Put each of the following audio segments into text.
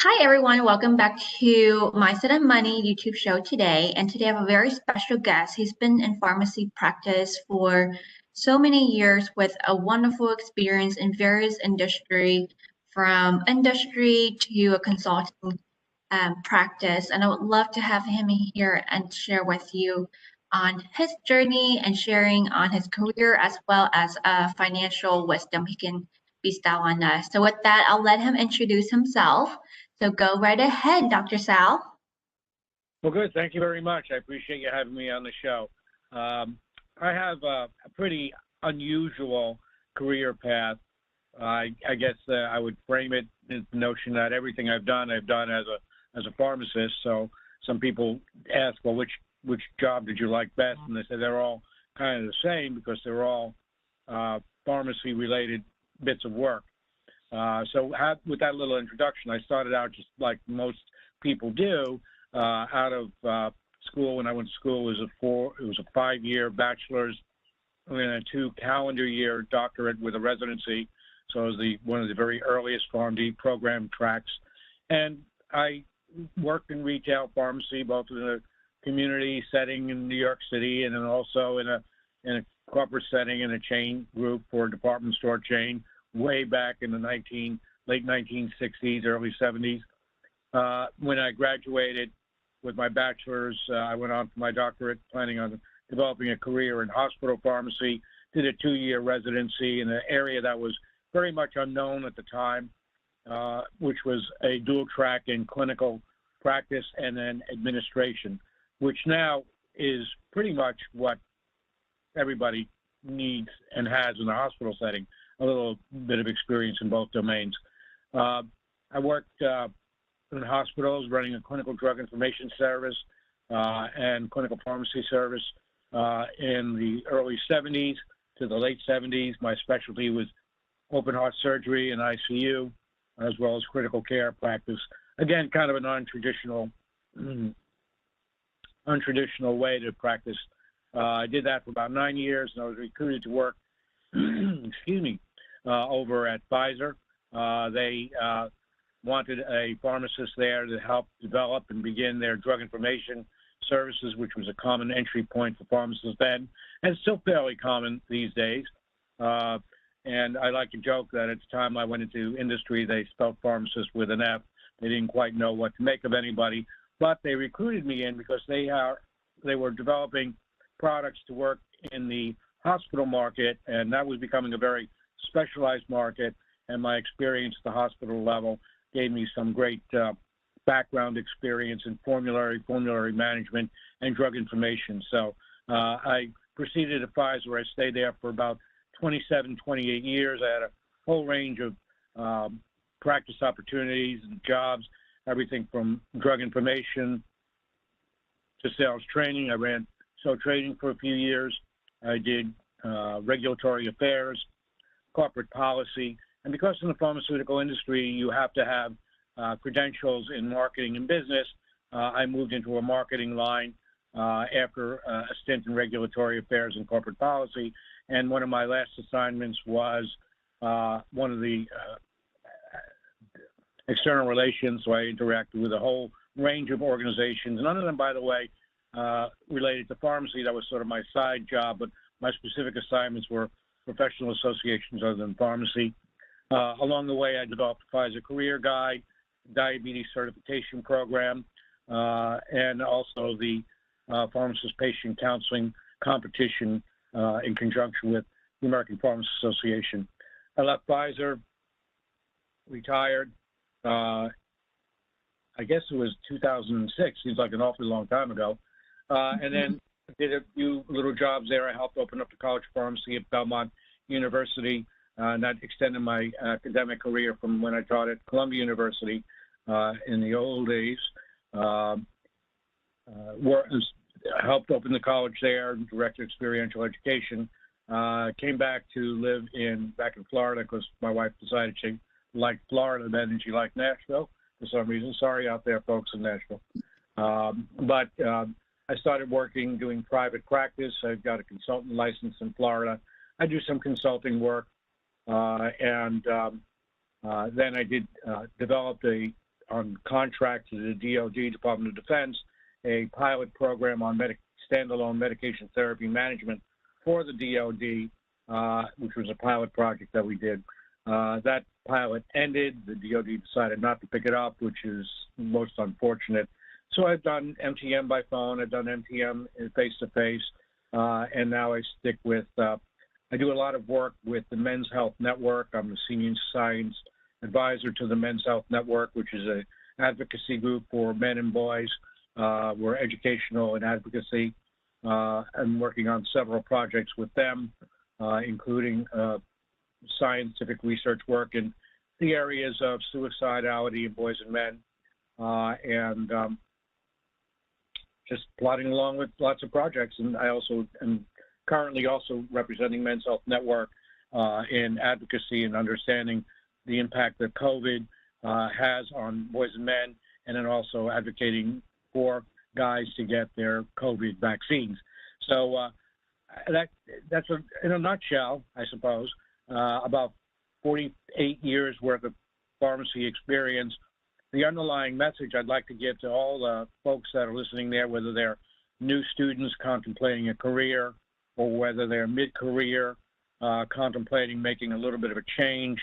Hi, everyone. Welcome back to Mindset and Money YouTube show today. And today I have a very special guest. He's been in pharmacy practice for so many years with a wonderful experience in various industry, from industry to a consulting practice. And I would love to have him here and share with you on his journey and sharing on his career as well as financial wisdom he can bestow on us. So with that, I'll let him introduce himself. So go right ahead, Dr. Sal. Well, good. Thank you very much. I appreciate you having me on the show. I have a pretty unusual career path. I guess I would frame it in the notion that everything I've done as a pharmacist. So some people ask, well, which job did you like best? And they say they're all kind of the same because they're all pharmacy related bits of work. With that little introduction, I started out just like most people do, out of school. When I went to school, it was a 5-year bachelor's and a 2 calendar year doctorate with a residency. So it was one of the very earliest PharmD program tracks. And I worked in retail pharmacy, both in a community setting in New York City and then also in a corporate setting in a chain group for a department store chain way back in the late 1960s, early 70s. When I graduated with my bachelor's, I went on for my doctorate, planning on developing a career in hospital pharmacy, did a 2-year residency in an area that was very much unknown at the time, which was a dual track in clinical practice and then administration, which now is pretty much what everybody needs and has in the hospital setting, a little bit of experience in both domains. I worked in hospitals running a clinical drug information service and clinical pharmacy service in the early 70s to the late 70s. My specialty was open heart surgery and ICU, as well as critical care practice. Again, kind of a non-traditional way to practice. I did that for about 9 years, and I was recruited to work, excuse me, over at Pfizer. They wanted a pharmacist there to help develop and begin their drug information services, which was a common entry point for pharmacists then, and still fairly common these days. And I like to joke that at the time I went into industry, they spelled pharmacist with an F. They didn't quite know what to make of anybody, but they recruited me in because they were developing products to work in the hospital market, and that was becoming a very specialized market. And my experience at the hospital level gave me some great background experience in formulary management, and drug information. So I proceeded to Pfizer, where I stayed there for about 27, 28 years. I had a whole range of practice opportunities and jobs, everything from drug information to sales training. I ran sales training for a few years. I did regulatory affairs, corporate policy. And because in the pharmaceutical industry, you have to have credentials in marketing and business, I moved into a marketing line after a stint in regulatory affairs and corporate policy. And one of my last assignments was one of the external relations. So I interacted with a whole range of organizations, none of them, by the way, related to pharmacy. That was sort of my side job, but my specific assignments were professional associations other than pharmacy. Along the way, I developed a Pfizer Career Guide, diabetes certification program, and also the pharmacist patient counseling competition in conjunction with the American Pharmacists Association. I left Pfizer, retired. I guess it was 2006. Seems like an awfully long time ago. And then did a few little jobs there. I helped open up the College of Pharmacy at Belmont University. And that extended my academic career from when I taught at Columbia University in the old days. Helped open the college there, directed experiential education. Came back to live back in Florida because my wife decided she liked Florida then and she liked Nashville for some reason. Sorry out there, folks in Nashville. But I started doing private practice. I've got a consultant license in Florida. I do some consulting work. Then I developed a on contract to the DoD, Department of Defense, a pilot program on standalone medication therapy management for the DoD, which was a pilot project that we did. That pilot ended. The DoD decided not to pick it up, which is most unfortunate. So I've done MTM by phone. I've done MTM face-to-face, and now I stick with, I do a lot of work with the Men's Health Network. I'm the Senior Science Advisor to the Men's Health Network, which is an advocacy group for men and boys. We're educational and advocacy. I'm working on several projects with them, including scientific research work in the areas of suicidality in boys and men, and just plodding along with lots of projects. And I also am currently also representing Men's Health Network in advocacy and understanding the impact that COVID has on boys and men, and then also advocating for guys to get their COVID vaccines. So that's in a nutshell, I suppose, about 48 years worth of pharmacy experience. The underlying message I'd like to give to all the folks that are listening there, whether they're new students contemplating a career or whether they're mid-career contemplating making a little bit of a change,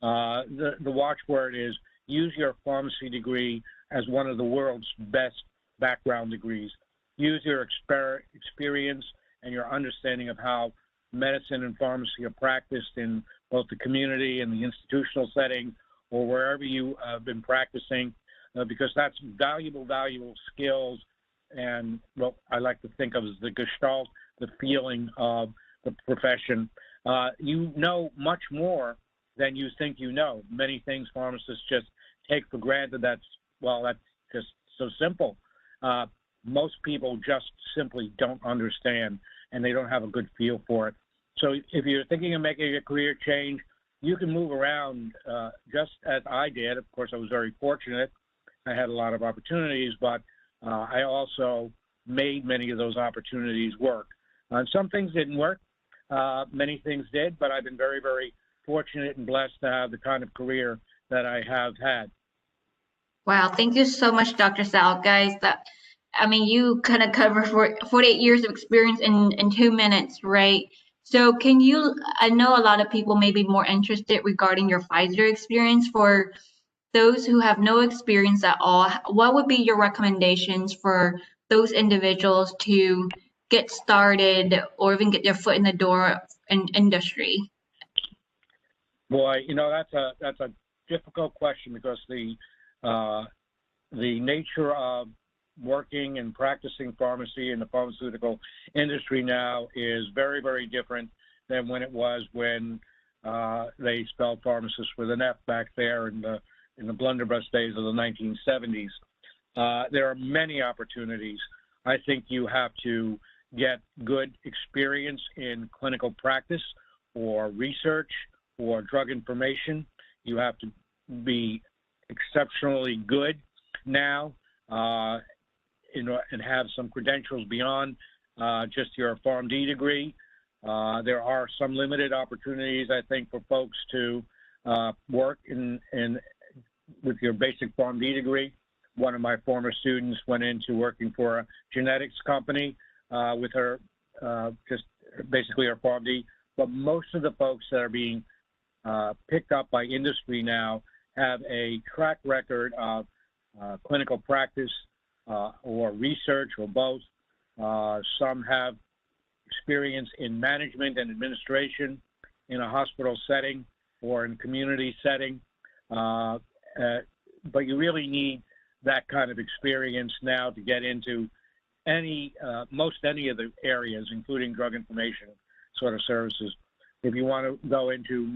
the watchword is use your pharmacy degree as one of the world's best background degrees. Use your experience and your understanding of how medicine and pharmacy are practiced in both the community and the institutional setting or wherever you have been practicing, because that's valuable skills and what I like to think of as the gestalt, the feeling of the profession. You know much more than you think you know. Many things pharmacists just take for granted. That's just so simple. Most people just simply don't understand, and they don't have a good feel for it. So if you're thinking of making a career change, you can move around just as I did. Of course, I was very fortunate. I had a lot of opportunities, but I also made many of those opportunities work. Some things didn't work. Many things did, but I've been very, very fortunate and blessed to have the kind of career that I have had. Wow, thank you so much, Dr. Sal. Guys, you kind of covered 48 years of experience in 2 minutes, right? So I know a lot of people may be more interested regarding your Pfizer experience. For those who have no experience at all, what would be your recommendations for those individuals to get started or even get their foot in the door in industry? Boy, that's a difficult question because the nature of working and practicing pharmacy in the pharmaceutical industry now is very, very different than when it was when they spelled pharmacist with an F back there in the blunderbuss days of the 1970s. There are many opportunities. I think you have to get good experience in clinical practice or research or drug information. You have to be exceptionally good now and have some credentials beyond just your PharmD degree. There are some limited opportunities, I think, for folks to work with your basic PharmD degree. One of my former students went into working for a genetics company with her, just basically her PharmD. But most of the folks that are being picked up by industry now have a track record of clinical practice or research or both. Some have experience in management and administration in a hospital setting or in community setting. But you really need that kind of experience now to get into most any of the areas, including drug information sort of services. If you want to go into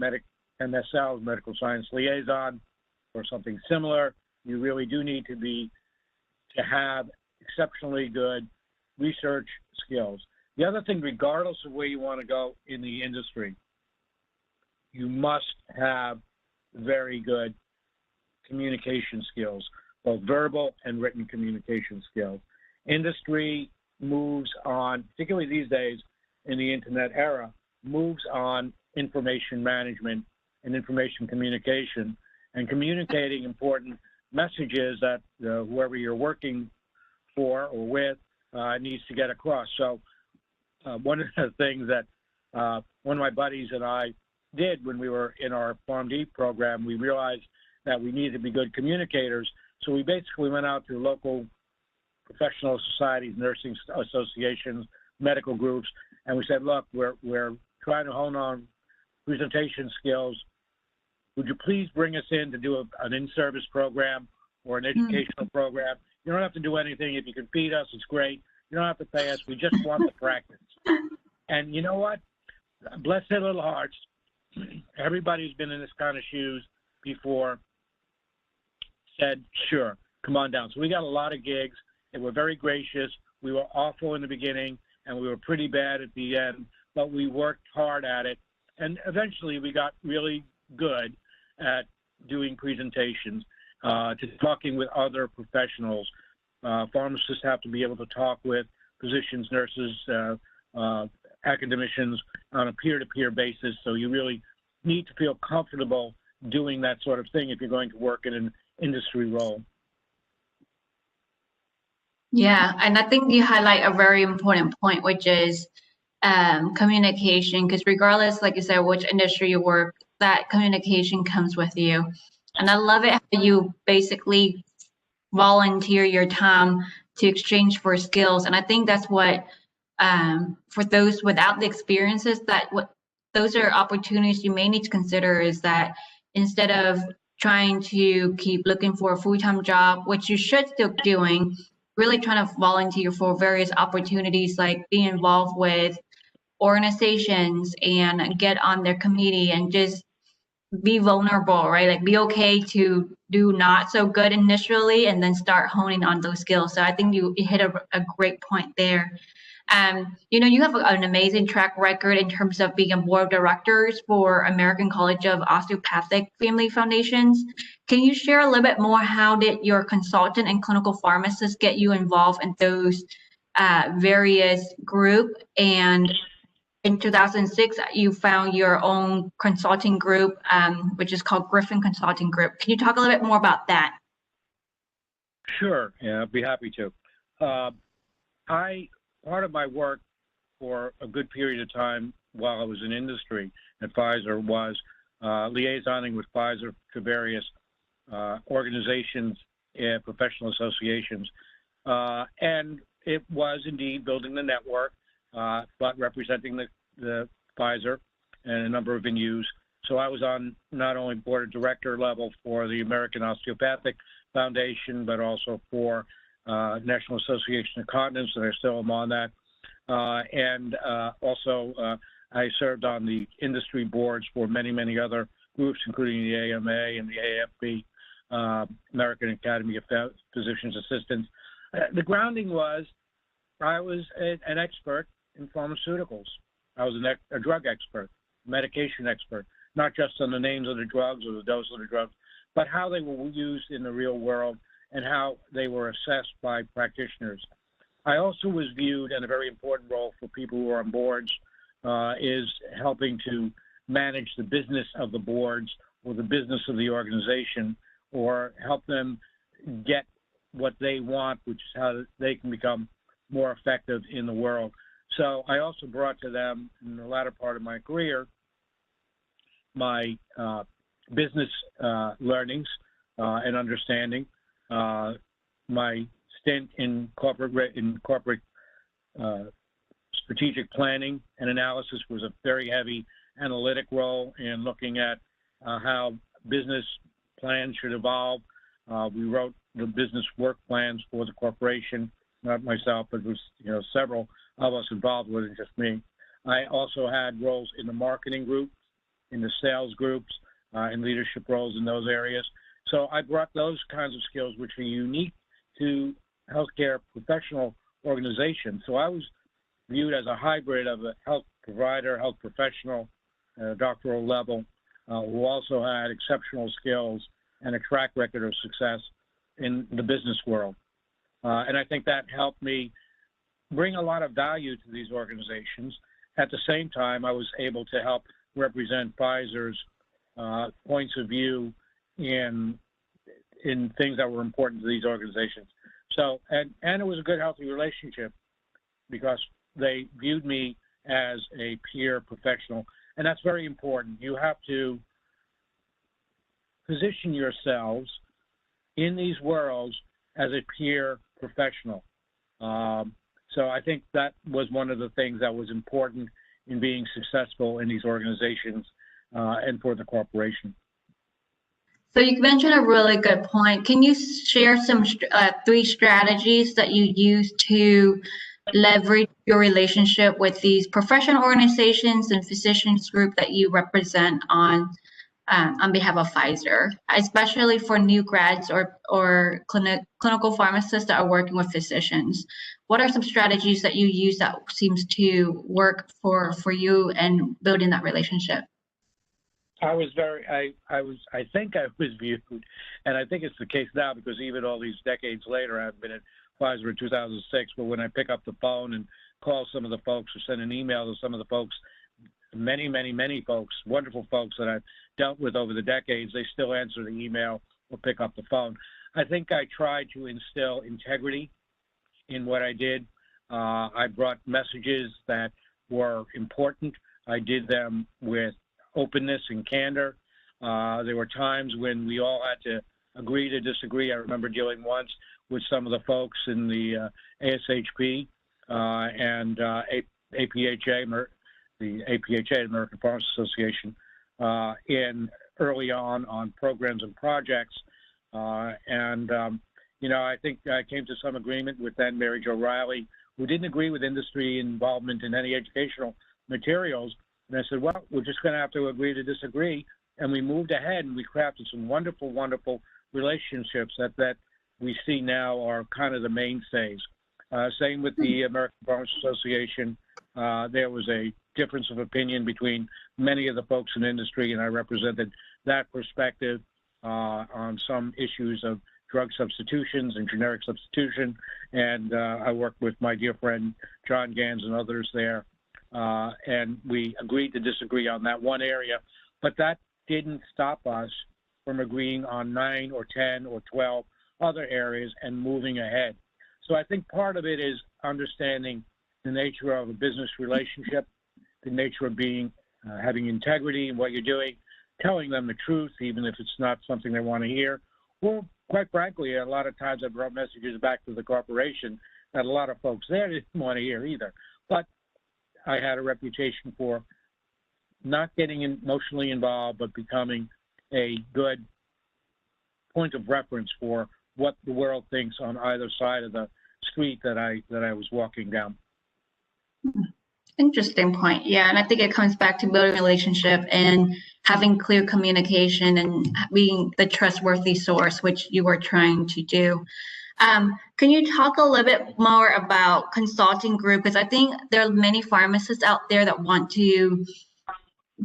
MSL, medical science liaison, or something similar, you really do need to have exceptionally good research skills. The other thing, regardless of where you want to go in the industry, you must have very good communication skills, both verbal and written communication skills. Industry moves on, particularly these days in the internet era, moves on information management and information communication, and communicating important message is that whoever you're working for or with needs to get across. So one of the things that one of my buddies and I did when we were in our PharmD program, we realized that we needed to be good communicators. So we basically went out to local professional societies, nursing associations, medical groups, and we said, look, we're trying to hone on presentation skills. Would you please bring us in to do an in-service program or an educational program? You don't have to do anything. If you can feed us, it's great. You don't have to pay us. We just want the practice. And you know what? Bless their little hearts. Everybody who's been in this kind of shoes before said, sure, come on down. So we got a lot of gigs. They were very gracious. We were awful in the beginning, and we were pretty bad at the end, but we worked hard at it. And eventually we got really good at doing presentations, to talking with other professionals. Pharmacists have to be able to talk with physicians, nurses, academicians on a peer-to-peer basis. So you really need to feel comfortable doing that sort of thing if you're going to work in an industry role. Yeah, and I think you highlight a very important point, which is communication, because regardless, like you said, which industry you work, that communication comes with you. And I love it how you basically volunteer your time to exchange for skills. And I think that's what, for those without the experiences, those are opportunities you may need to consider, is that instead of trying to keep looking for a full-time job, which you should still doing, really trying to volunteer for various opportunities, like being involved with organizations and get on their committee and just be vulnerable, right? Like be okay to do not so good initially and then start honing on those skills. So I think you hit a great point there. You have an amazing track record in terms of being a board of directors for American College of Osteopathic Family Foundations. Can you share a little bit more? How did your consultant and clinical pharmacist get you involved in those various group? And in 2006, you found your own consulting group, which is called Griffin Consulting Group. Can you talk a little bit more about that? Sure, yeah, I'd be happy to. Part of my work for a good period of time while I was in industry at Pfizer was liaisoning with Pfizer to various organizations and professional associations. And it was indeed building the network, but representing the Pfizer and a number of venues. So I was on not only board of director level for the American Osteopathic Foundation, but also for National Association of Continents, and I still am on that. And also I served on the industry boards for many, many other groups, including the AMA and the AFB, American Academy of Physicians Assistants. The grounding was I was an expert in pharmaceuticals. I was a drug expert, medication expert, not just on the names of the drugs or the dose of the drugs, but how they were used in the real world and how they were assessed by practitioners. I also was viewed, and a very important role for people who are on boards is helping to manage the business of the boards or the business of the organization, or help them get what they want, which is how they can become more effective in the world. So I also brought to them in the latter part of my career my business learnings and understanding. My stint in corporate strategic planning and analysis was a very heavy analytic role in looking at how business plans should evolve. We wrote the business work plans for the corporation, not myself, but it was several of us involved with it, just me. I also had roles in the marketing group, in the sales groups, in leadership roles in those areas. So I brought those kinds of skills which are unique to healthcare professional organizations. So I was viewed as a hybrid of a health provider, health professional, doctoral level, who also had exceptional skills and a track record of success in the business world. And I think that helped me bring a lot of value to these organizations. At the same time, I was able to help represent Pfizer's points of view in in things that were important to these organizations. So, and it was a good, healthy relationship because they viewed me as a peer professional, and that's very important. You have to position yourselves in these worlds as a peer professional. So I think that was one of the things that was important in being successful in these organizations and for the corporation. So you mentioned a really good point. Can you share some 3 strategies that you use to leverage your relationship with these professional organizations and physicians group that you represent on behalf of Pfizer, especially for new grads or clinical pharmacists that are working with physicians? What are some strategies that you use that seems to work for you and building that relationship? I think I was viewed, and I think it's the case now because even all these decades later, I've been at Pfizer in 2006, but when I pick up the phone and call some of the folks or send an email to some of the folks, many folks, wonderful folks that I've dealt with over the decades, they still answer the email or pick up the phone. I think I tried to instill integrity in what I did. I brought messages that were important. I did them with openness and candor. There were times when we all had to agree to disagree. I remember dealing once with some of the folks in the ASHP and APHA, the APHA, American Pharmaceutical Association, in early on programs and projects. You know, I think I came to some agreement with then Mary Jo Riley, who didn't agree with industry involvement in any educational materials. And I said, well, we're just going to have to agree to disagree. And we moved ahead and we crafted some wonderful, wonderful relationships that we see now are kind of the mainstays. Same with the American Pharmaceutical Association. There was a difference of opinion between many of the folks in industry, and I represented that perspective on some issues of drug substitutions and generic substitution. And I worked with my dear friend John Gans and others there. And we agreed to disagree on that one area, but that didn't stop us from agreeing on 9 or 10 or 12 other areas and moving ahead. So I think part of it is understanding the nature of a business relationship, the nature of being, having integrity in what you're doing, telling them the truth, even if it's not something they want to hear. Well, quite frankly, a lot of times I brought messages back to the corporation that a lot of folks there didn't want to hear either. But I had a reputation for not getting emotionally involved, but becoming a good point of reference for what the world thinks on either side of the street that I was walking down. Interesting point. Yeah, and I think it comes back to building a relationship and having clear communication and being the trustworthy source, which you were trying to do. Can you talk a little bit more about consulting group? Because I think there are many pharmacists out there that want to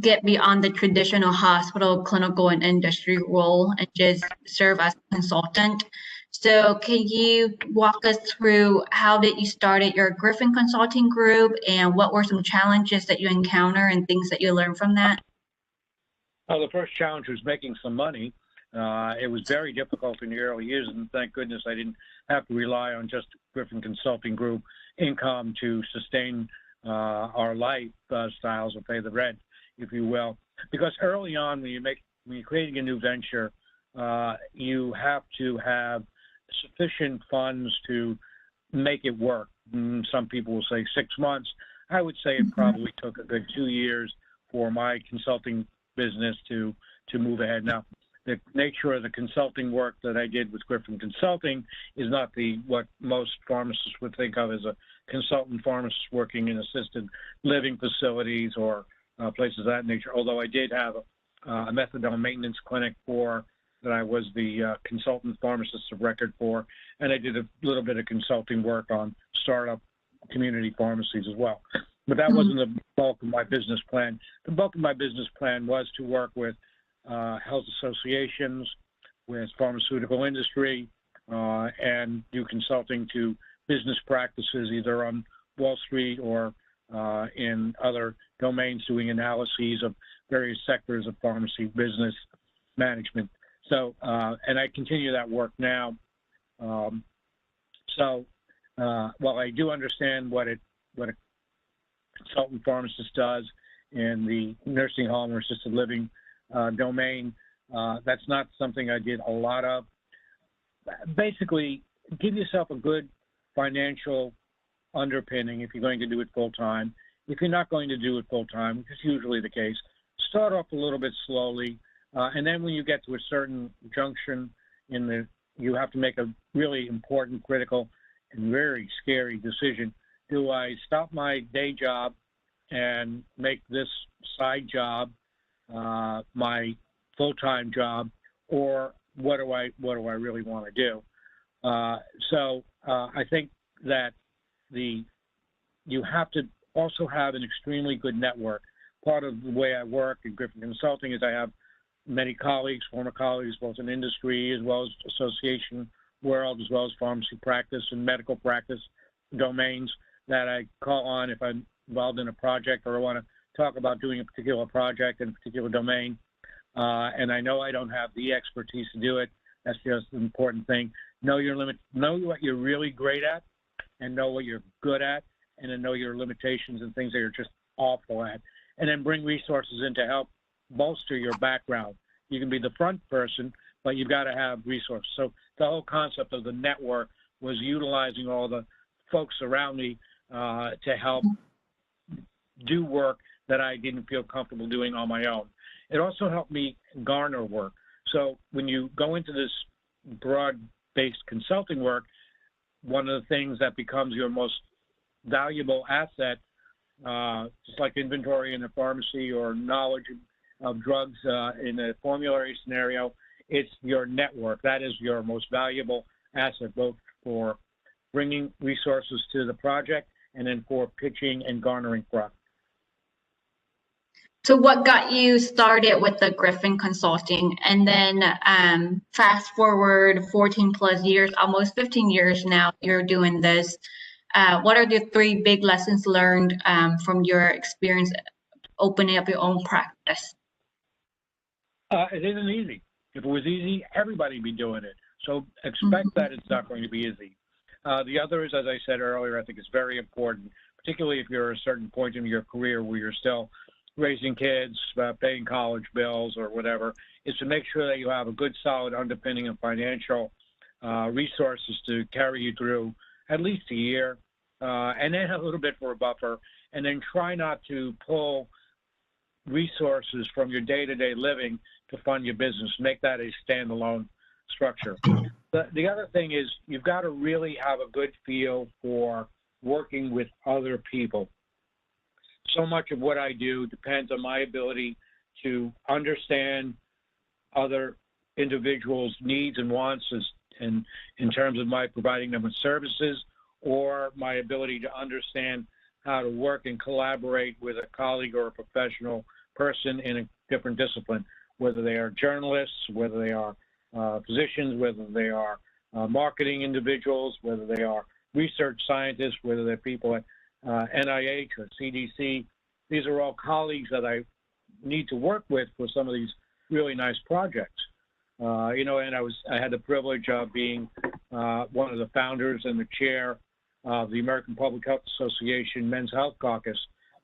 get beyond the traditional hospital, clinical, and industry role and just serve as a consultant. So can you walk us through how did you started your Griffin Consulting Group and what were some challenges that you encounter and things that you learned from that? Well, the first challenge was making some money. It was very difficult in the early years, and thank goodness I didn't have to rely on just Griffin Consulting Group income to sustain our lifestyles or pay the rent, if you will. Because early on, when you're creating a new venture, you have to have sufficient funds to make it work. Some people will say 6 months. I would say it probably took a good 2 years for my consulting business to move ahead. Now, the nature of the consulting work that I did with Griffin Consulting is not what most pharmacists would think of as a consultant pharmacist working in assisted living facilities or places of that nature, although I did have a methadone maintenance clinic that I was the consultant pharmacist of record for, and I did a little bit of consulting work on startup community pharmacies as well. But that wasn't the bulk of my business plan. The bulk of my business plan was to work with health associations, with pharmaceutical industry, and do consulting to business practices either on Wall Street or in other domains, doing analyses of various sectors of pharmacy business management. So, and I continue that work now. So, while I do understand what a consultant pharmacist does in the nursing home or assisted living domain, that's not something I did a lot of. Basically, give yourself a good financial underpinning if you're going to do it full time. If you're not going to do it full time, which is usually the case, start off a little bit slowly, and then when you get to a certain junction you have to make a really important, critical, and very scary decision. Do I stop my day job and make this side job my full-time job, or what do I really want to do? So I think that you have to also have an extremely good network. Part of the way I work in Griffin Consulting is I have many colleagues, former colleagues, both in industry as well as association world, as well as pharmacy practice and medical practice domains that I call on if I'm involved in a project or I want to talk about doing a particular project in a particular domain. And I know I don't have the expertise to do it. That's just an important thing. Know your limit. Know what you're really great at, and know what you're good at, and then know your limitations and things that you're just awful at. And then bring resources in to help bolster your background. You can be the front person, but you've got to have resources. So the whole concept of the network was utilizing all the folks around me to help do work that I didn't feel comfortable doing on my own. It also helped me garner work. So when you go into this broad-based consulting work, one of the things that becomes your most valuable asset, just like inventory in a pharmacy or knowledge of drugs in a formulary scenario, it's your network. That is your most valuable asset, both for bringing resources to the project and then for pitching and garnering profit. So what got you started with the Griffin Consulting, and then fast forward 14 plus years, almost 15 years now, you're doing this. What are the 3 big lessons learned from your experience opening up your own practice? It isn't easy. If it was easy, everybody would be doing it. So expect that it's not going to be easy. The other is, as I said earlier, I think it's very important, particularly if you're at a certain point in your career where you're still raising kids, paying college bills or whatever, is to make sure that you have a good solid underpinning of financial resources to carry you through at least a year, and then a little bit for a buffer, and then try not to pull resources from your day-to-day living to fund your business. Make that a standalone structure. The other thing is you've got to really have a good feel for working with other people. So much of what I do depends on my ability to understand other individuals' needs and wants in terms of my providing them with services, or my ability to understand how to work and collaborate with a colleague or a professional person in a different discipline, whether they are journalists, whether they are physicians, whether they are marketing individuals, whether they are research scientists, whether they're people at NIH or CDC. These are all colleagues that I need to work with for some of these really nice projects. You know, and I had the privilege of being one of the founders and the chair of the American Public Health Association Men's Health Caucus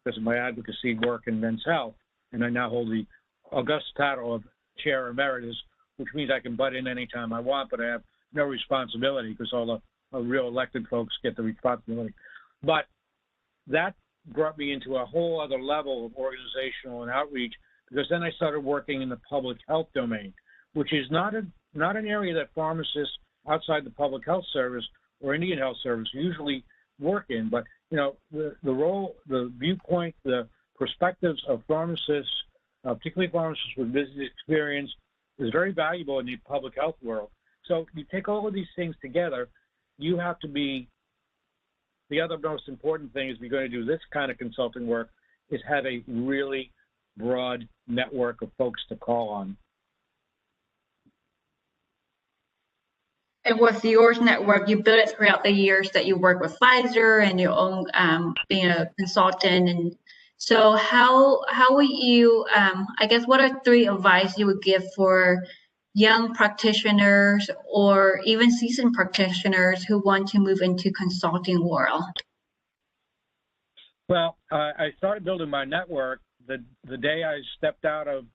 because of my advocacy work in men's health. And I now hold the august title of Chair Emeritus, which means I can butt in anytime I want, but I have no responsibility because all the real elected folks get the responsibility. But that brought me into a whole other level of organizational and outreach, because then I started working in the public health domain, which is not an area that pharmacists outside the public health service or Indian Health Service usually work in. But you know, the role, the viewpoint, the perspectives of pharmacists, particularly pharmacists with business experience, is very valuable in the public health world. So you take all of these things together, you have to be, the other most important thing is, if you're going to do this kind of consulting work, is have a really broad network of folks to call on. And with yours network, you built it throughout the years that you work with Pfizer and your own being a consultant. And so how would you, I guess, what are 3 advice you would give for young practitioners or even seasoned practitioners who want to move into consulting world? Well, I started building my network the day I stepped out of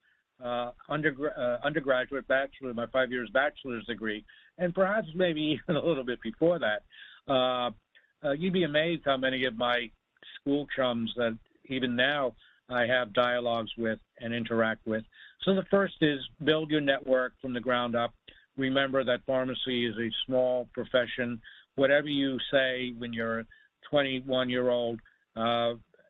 undergraduate bachelor, my 5 years bachelor's degree, and perhaps maybe even a little bit before that. You'd be amazed how many of my school chums that even now I have dialogues with and interact with. So the first is build your network from the ground up. Remember that pharmacy is a small profession. Whatever you say when you're a 21-year-old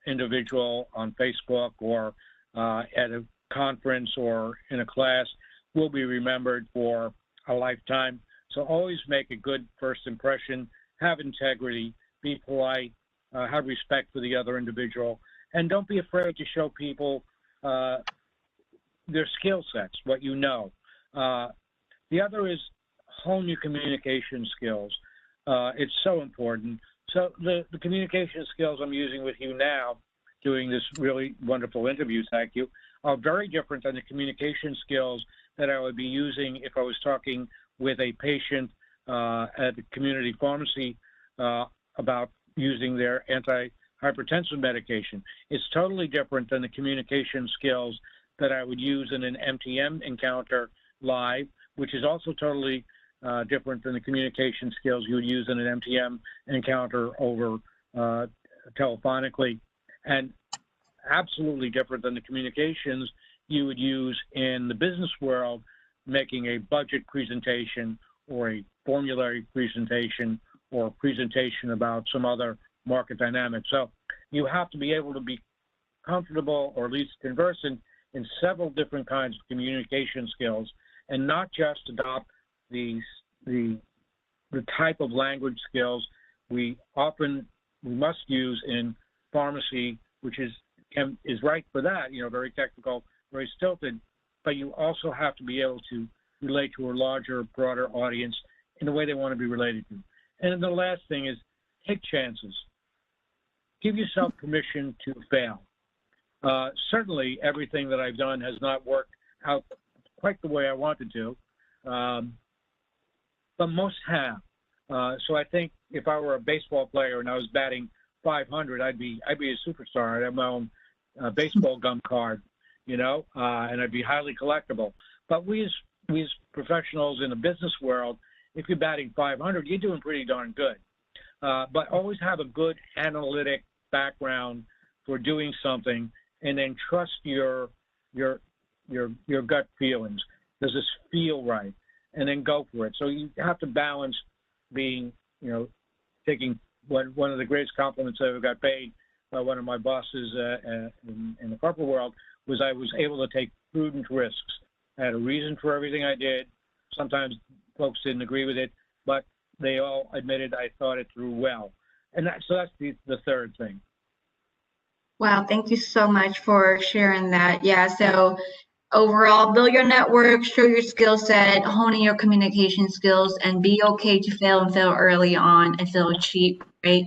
individual on Facebook or at a conference or in a class will be remembered for a lifetime. So always make a good first impression, have integrity, be polite, have respect for the other individual, and don't be afraid to show people their skill sets, what you know. The other is hone your communication skills. It's so important. So the communication skills I'm using with you now, doing this really wonderful interview, thank you, are very different than the communication skills that I would be using if I was talking with a patient at the community pharmacy about using their antihypertensive medication. It's totally different than the communication skills that I would use in an MTM encounter live, which is also totally different than the communication skills you would use in an MTM encounter over telephonically, and absolutely different than the communications you would use in the business world, making a budget presentation or a formulary presentation or a presentation about some other market dynamic. So you have to be able to be comfortable or at least conversant in several different kinds of communication skills and not just adopt the type of language skills we must use in pharmacy, which is right for that, very technical, very stilted, but you also have to be able to relate to a larger, broader audience in the way they want to be related to. And then the last thing is take chances. Give yourself permission to fail. Certainly, everything that I've done has not worked out quite the way I wanted to, but most have. So I think if I were a baseball player and I was batting 500, I'd be a superstar. I'd have my own baseball gum card, and I'd be highly collectible. But we as professionals in the business world, if you're batting 500, you're doing pretty darn good. But always have a good analytic background for doing something, and then trust your gut feelings. Does this feel right? And then go for it. So you have to balance being, taking one of the greatest compliments I ever got paid by one of my bosses in the corporate world was I was able to take prudent risks. I had a reason for everything I did. Sometimes folks didn't agree with it, but they all admitted I thought it through well. And that's the third thing. Wow, thank you so much for sharing that. Yeah, so overall, build your network, show your skill set, honing your communication skills, and be okay to fail and fail early on and feel cheap, right?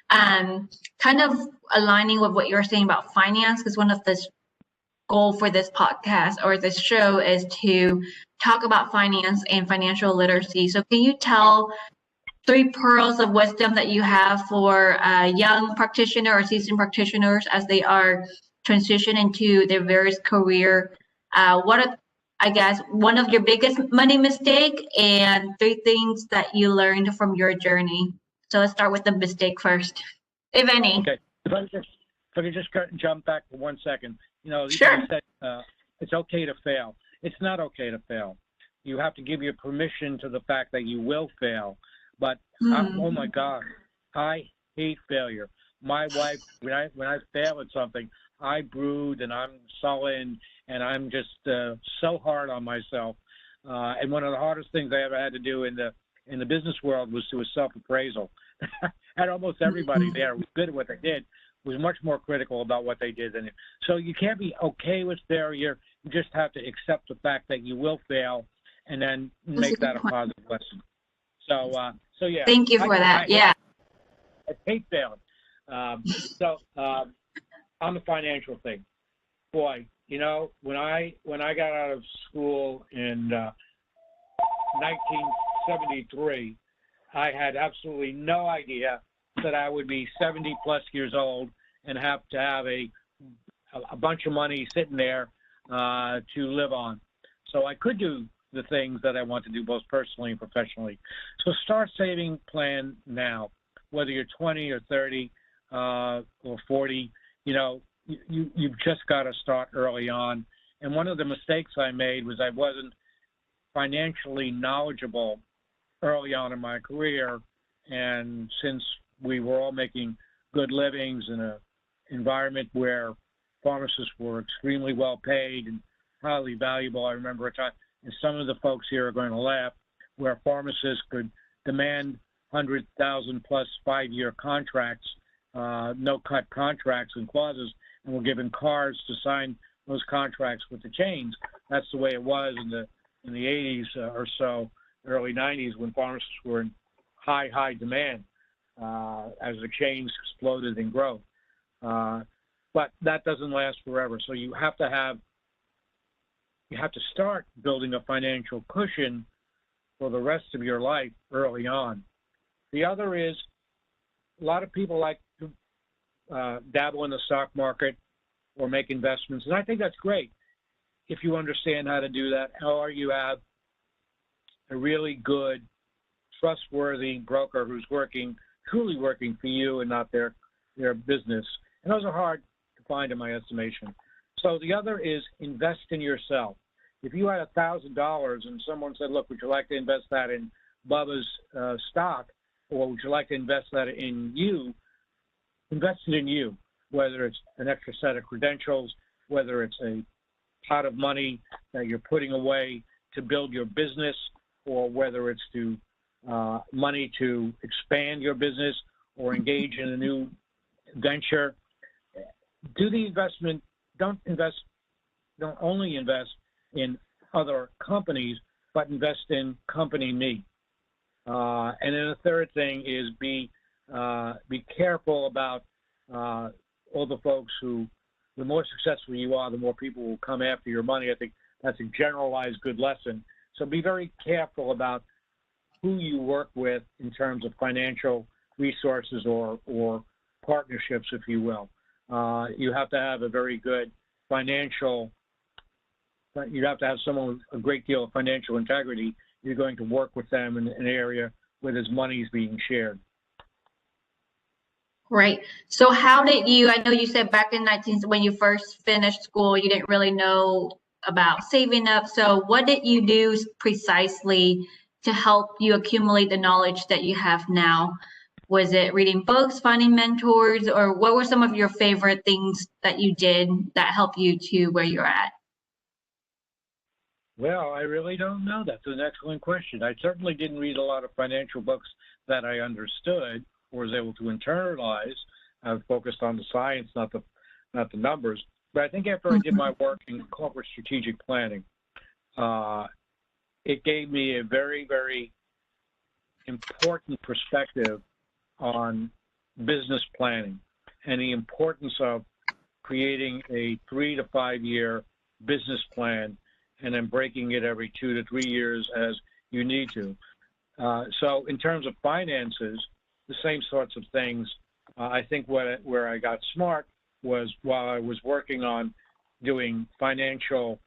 Kind of aligning with what you're saying about finance, because one of the goal for this podcast or this show is to talk about finance and financial literacy. So can you tell 3 pearls of wisdom that you have for young practitioner or seasoned practitioners as they are transition into their various career? What are, I guess, one of your biggest money mistake and 3 things that you learned from your journey? So let's start with the mistake first, if any. Okay. If I could just jump back for 1 second. Sure. You said it's okay to fail. It's not okay to fail. You have to give your permission to the fact that you will fail. But oh my God, I hate failure. My wife, when I fail at something, I brood and I'm sullen and I'm just so hard on myself. And one of the hardest things I ever had to do in the business world was do a self-appraisal. And almost everybody there was good at what they did, was much more critical about what they did than you. So you can't be okay with failure. You just have to accept the fact that you will fail and then make that a positive lesson. So yeah. Thank you for that. Yeah. I hate failing. On the financial thing, boy, when I got out of school in 1973, I had absolutely no idea that I would be 70 plus years old and have to have a bunch of money sitting there to live on. So I could do the things that I want to do both personally and professionally. So start saving plan now, whether you're 20 or 30 or 40, you've just got to start early on. And one of the mistakes I made was I wasn't financially knowledgeable early on in my career. And since we were all making good livings in an environment where pharmacists were extremely well paid and highly valuable, I remember a time, and some of the folks here are going to laugh, where pharmacists could demand 100,000 plus 5-year contracts, no-cut contracts and clauses, and were given cards to sign those contracts with the chains. That's the way it was in the 80s or so, early 90s, when pharmacists were in high demand as the chains exploded in growth. But that doesn't last forever. So you have to start building a financial cushion for the rest of your life early on. The other is, a lot of people like to dabble in the stock market or make investments, and I think that's great if you understand how to do that, or you have a really good, trustworthy broker who's truly working for you and not their business. And those are hard to find in my estimation. So the other is invest in yourself. If you had $1,000 and someone said, look, would you like to invest that in Bubba's stock, or would you like to invest that in you? Invest it in you, whether it's an extra set of credentials, whether it's a pot of money that you're putting away to build your business, or whether it's money to expand your business or engage in a new venture. Do the investment. Don't only invest in other companies, but invest in company me. And then the third thing is be careful about all the folks who, the more successful you are, the more people will come after your money. I think that's a generalized good lesson. So be very careful about who you work with in terms of financial resources or partnerships, if you will. You have to have a very good financial, you have to have someone with a great deal of financial integrity. You're going to work with them in an area where there's money is being shared. Right. So how did you, I know you said back in when you first finished school, you didn't really know about saving up. So what did you do precisely to help you accumulate the knowledge that you have now? Was it reading books, finding mentors, or what were some of your favorite things that you did that helped you to where you're at? Well, I really don't know. That's an excellent question. I certainly didn't read a lot of financial books that I understood or was able to internalize. I was focused on the science, not the numbers. But I think after I did my work in corporate strategic planning, it gave me a very, very important perspective on business planning and the importance of creating a 3 to 5 year business plan and then breaking it every 2 to 3 years as you need to. So in terms of finances, the same sorts of things. I think where I got smart was while I was working on doing financial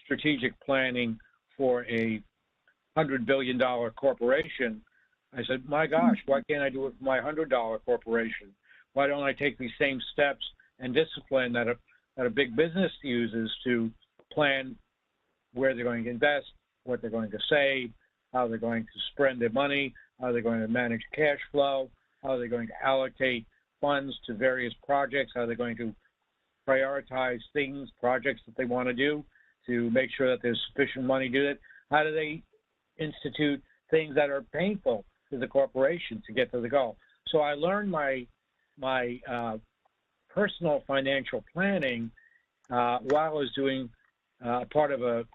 strategic planning for a $100 billion corporation, I said, my gosh, why can't I do it for my $100 corporation? Why don't I take these same steps and discipline that a big business uses to plan where they're going to invest, what they're going to save, how they're going to spend their money, how they're going to manage cash flow, how they're going to allocate funds to various projects, how they're going to prioritize projects that they want to do to make sure that there's sufficient money to do it. How do they institute things that are painful to the corporation to get to the goal? So I learned my personal financial planning while I was doing part of a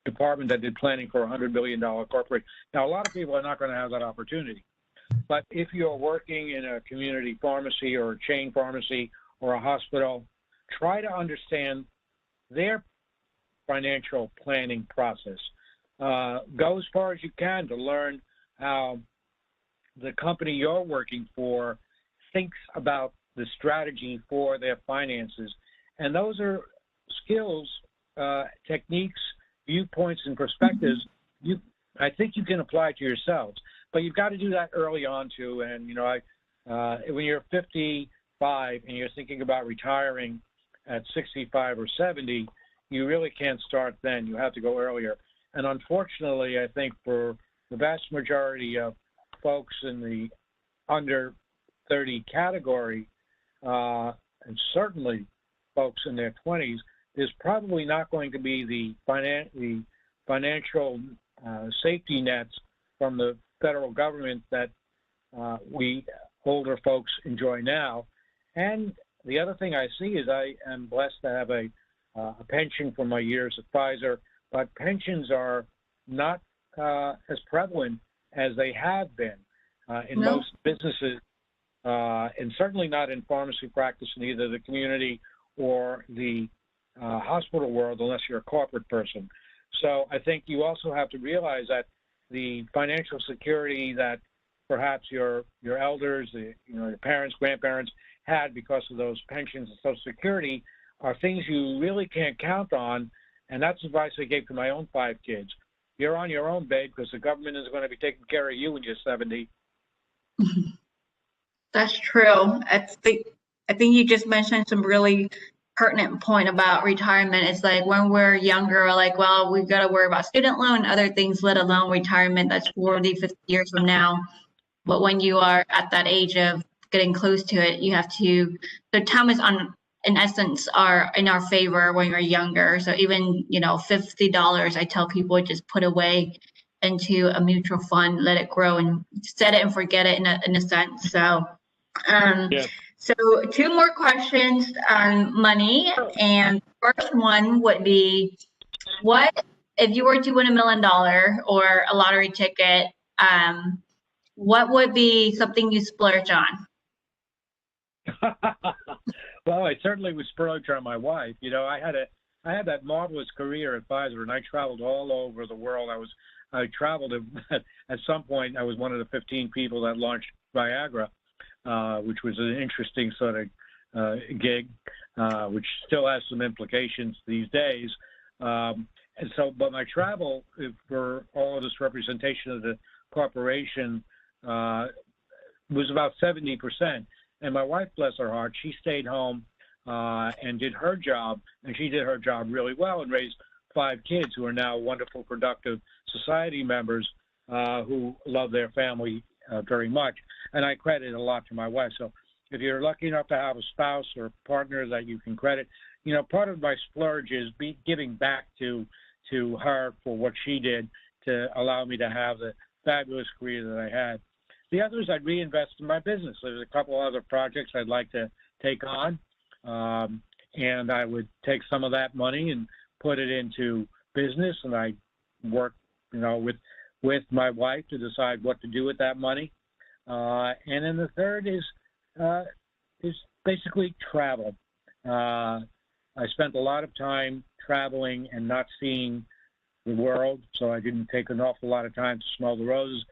department that did planning for a $100 billion corporate. Now, a lot of people are not going to have that opportunity. But if you're working in a community pharmacy or a chain pharmacy or a hospital, try to understand their financial planning process. go as far as you can to learn how the company you're working for thinks about the strategy for their finances. And those are skills, techniques, viewpoints, and perspectives I think you can apply to yourselves. But you've got to do that early on too. And when you're 55 and you're thinking about retiring at 65 or 70, you really can't start then. You have to go earlier. And unfortunately, I think for the vast majority of folks in the under 30 category, and certainly folks in their 20s, there's probably not going to be the financial safety nets from the federal government that we older folks enjoy now. And the other thing I see is I am blessed to have a pension from my years at Pfizer, but pensions are not as prevalent as they have been in most businesses, and certainly not in pharmacy practice in either the community or the hospital world unless you're a corporate person. So I think you also have to realize that the financial security that perhaps your elders, your parents, grandparents had because of those pensions and Social Security are things you really can't count on. And that's advice I gave to my own 5 kids. You're on your own, babe, because the government is going to be taking care of you when you're 70. That's true. I think you just mentioned some really pertinent point about retirement. It's like when we're younger, we're like, well, we've got to worry about student loan, other things, let alone retirement. That's 40, 50 years from now. But when you are at that age of getting close to it, you have to, the time is in essence, are in our favor when you're younger. So even, $50, I tell people just put away into a mutual fund, let it grow and set it and forget it in a sense. So, Yes. So 2 more questions on money. And first one would be, what, if you were to win $1 million or a lottery ticket, what would be something you splurge on? Well, I certainly would splurge on my wife. I had that marvelous career at Pfizer, and I traveled all over the world. I traveled at some point. I was one of the 15 people that launched Viagra, which was an interesting sort of gig, which still has some implications these days. But my travel for all of this representation of the corporation was about 70%. And my wife, bless her heart, she stayed home and did her job, and she did her job really well and raised 5 kids who are now wonderful, productive society members who love their family very much. And I credit a lot to my wife. So if you're lucky enough to have a spouse or partner that you can credit, part of my splurge is giving back to her for what she did to allow me to have the fabulous career that I had. The others, I'd reinvest in my business. There's a couple other projects I'd like to take on, and I would take some of that money and put it into business, and I work, with my wife to decide what to do with that money. And then the third is basically travel. I spent a lot of time traveling and not seeing the world, so I didn't take an awful lot of time to smell the roses.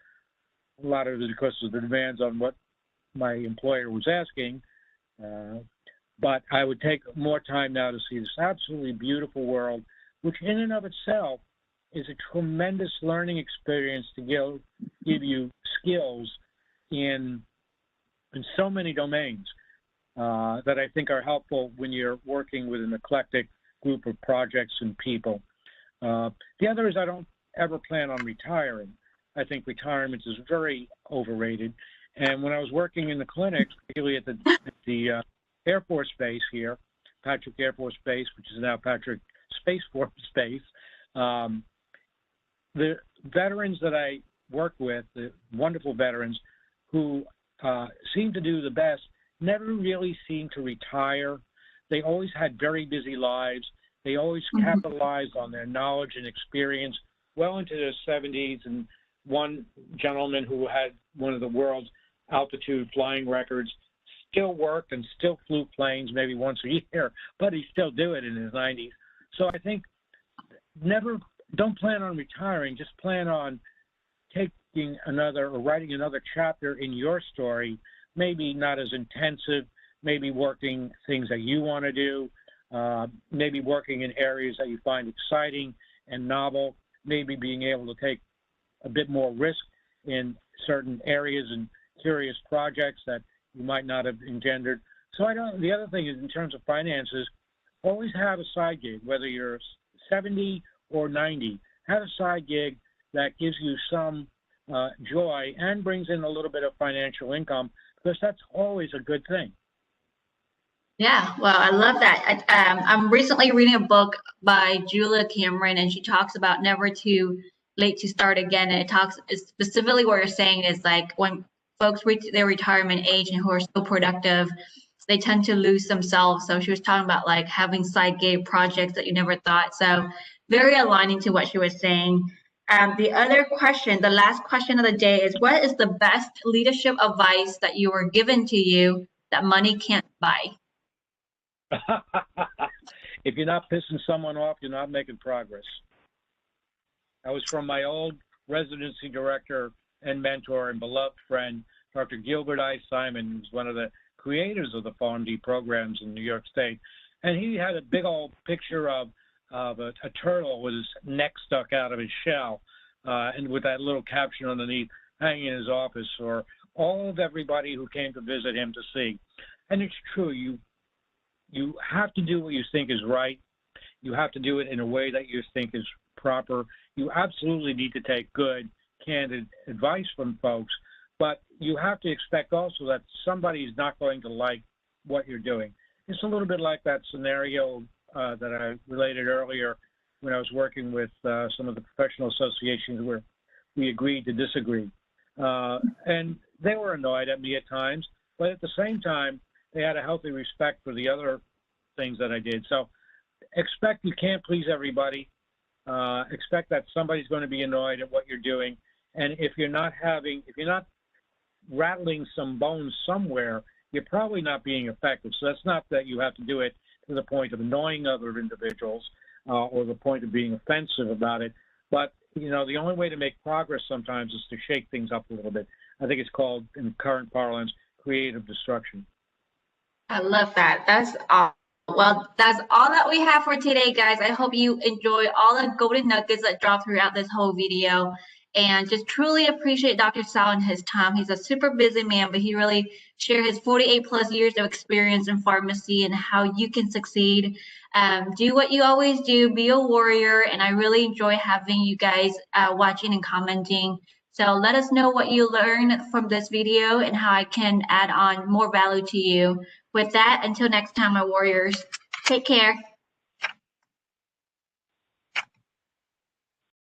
A lot of it because of the demands on what my employer was asking. But I would take more time now to see this absolutely beautiful world, which in and of itself is a tremendous learning experience to give you skills in so many domains that I think are helpful when you're working with an eclectic group of projects and people. The other is I don't ever plan on retiring. I think retirement is very overrated. And when I was working in the clinic, particularly at the Air Force Base here, Patrick Air Force Base, which is now Patrick Space Force Base, the veterans that I work with, the wonderful veterans who seem to do the best, never really seemed to retire. They always had very busy lives. They always capitalized on their knowledge and experience well into their 70s. And one gentleman who had one of the world's altitude flying records still worked and still flew planes maybe once a year, but he still do it in his 90s. So I think never don't plan on retiring, just plan on taking another or writing another chapter in your story, maybe not as intensive, maybe working things that you want to do, maybe working in areas that you find exciting and novel, maybe being able to take a bit more risk in certain areas and curious projects that you might not have engendered. So the other thing is, in terms of finances, always have a side gig, whether you're 70 or 90, have a side gig that gives you some joy and brings in a little bit of financial income, because that's always a good thing. Yeah, well, I love that. I'm recently reading a book by Julia Cameron, and she talks about never too late to start again. And it talks specifically what you're saying is like when folks reach their retirement age and who are so productive, they tend to lose themselves. So she was talking about like having side gig projects that you never thought. So very aligning to what she was saying. The other question, the last question of the day is, what is the best leadership advice that you were given to you that money can't buy? If you're not pissing someone off, you're not making progress. That was from my old residency director and mentor and beloved friend, Dr. Gilbert I. Simon, who's one of the creators of the PharmD programs in New York State. And he had a big old picture of a turtle with his neck stuck out of his shell, and with that little caption underneath hanging in his office for all of everybody who came to visit him to see. And it's true, you have to do what you think is right. You have to do it in a way that you think is proper. You absolutely need to take good, candid advice from folks, but you have to expect also that somebody is not going to like what you're doing. It's a little bit like that scenario that I related earlier when I was working with some of the professional associations where we agreed to disagree. And they were annoyed at me at times, but at the same time, they had a healthy respect for the other things that I did. So expect you can't please everybody. Expect that somebody's going to be annoyed at what you're doing. And if you're not rattling some bones somewhere, you're probably not being effective. So that's not that you have to do it to the point of annoying other individuals or the point of being offensive about it. But, you know, the only way to make progress sometimes is to shake things up a little bit. I think it's called, in current parlance, creative destruction. I love that. That's all. Well, that's all that we have for today, guys. I hope you enjoy all the golden nuggets that dropped throughout this whole video. And just truly appreciate Dr. Sal and his time. He's a super busy man, but he really shared his 48 plus years of experience in pharmacy and how you can succeed. Do what you always do, be a warrior. And I really enjoy having you guys watching and commenting. So let us know what you learned from this video and how I can add on more value to you. With that, until next time, my warriors, take care.